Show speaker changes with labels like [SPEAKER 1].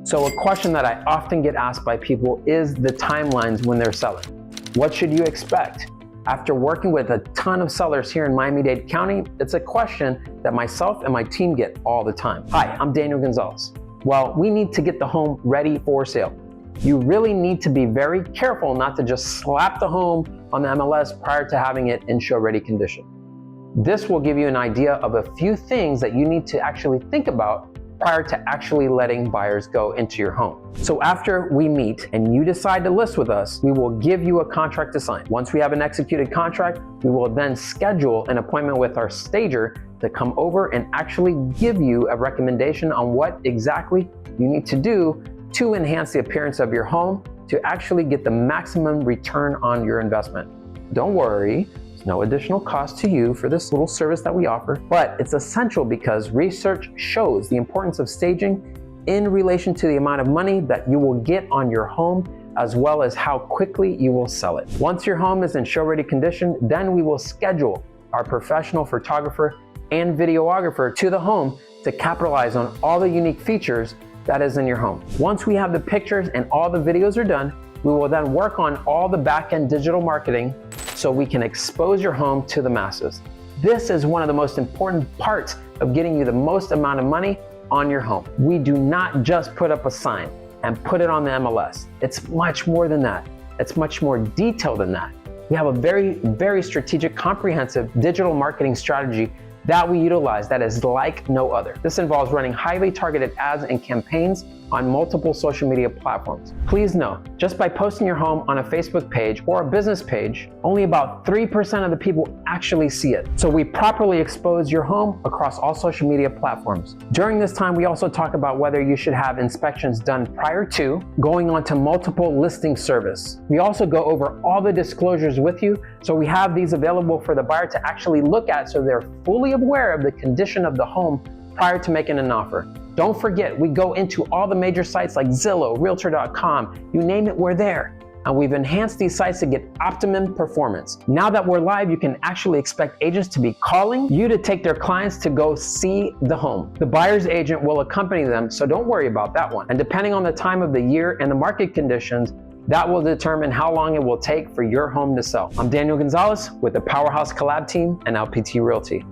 [SPEAKER 1] So a question that I often get asked by people is the timelines when they're selling. What should you expect? After working with a ton of sellers here in Miami-Dade County, it's a question that myself and my team get all the time. Hi, I'm Daniel Gonzalez. Well, we need to get the home ready for sale. You really need to be very careful not to just slap the home on the MLS prior to having it in show-ready condition. This will give you an idea of a few things that you need to actually think about prior to actually letting buyers go into your home. So after we meet and you decide to list with us, we will give you a contract to sign. Once we have an executed contract, we will then schedule an appointment with our stager to come over and actually give you a recommendation on what exactly you need to do to enhance the appearance of your home to actually get the maximum return on your investment. Don't worry. No additional cost to you for this little service that we offer, but it's essential because research shows the importance of staging in relation to the amount of money that you will get on your home, as well as how quickly you will sell it. Once your home is in show-ready condition, then we will schedule our professional photographer and videographer to the home to capitalize on all the unique features that is in your home. Once we have the pictures and all the videos are done, we will then work on all the back-end digital marketing so we can expose your home to the masses. This is one of the most important parts of getting you the most amount of money on your home. We do not just put up a sign and put it on the MLS. It's much more than that. It's much more detailed than that. We have a very, very strategic, comprehensive digital marketing strategy that we utilize that is like no other. This involves running highly targeted ads and campaigns on multiple social media platforms. Please know, just by posting your home on a Facebook page or a business page, only about 3% of the people actually see it. So we properly expose your home across all social media platforms. During this time, we also talk about whether you should have inspections done prior to going on to multiple listing service. We also go over all the disclosures with you, so we have these available for the buyer to actually look at so they're fully aware of the condition of the home prior to making an offer. Don't forget, we go into all the major sites like Zillow, Realtor.com, you name it, we're there. And we've enhanced these sites to get optimum performance. Now that we're live, you can actually expect agents to be calling you to take their clients to go see the home. The buyer's agent will accompany them, so don't worry about that one. And depending on the time of the year and the market conditions, that will determine how long it will take for your home to sell. I'm Daniel Gonzalez with the Powerhouse Collab team and LPT Realty.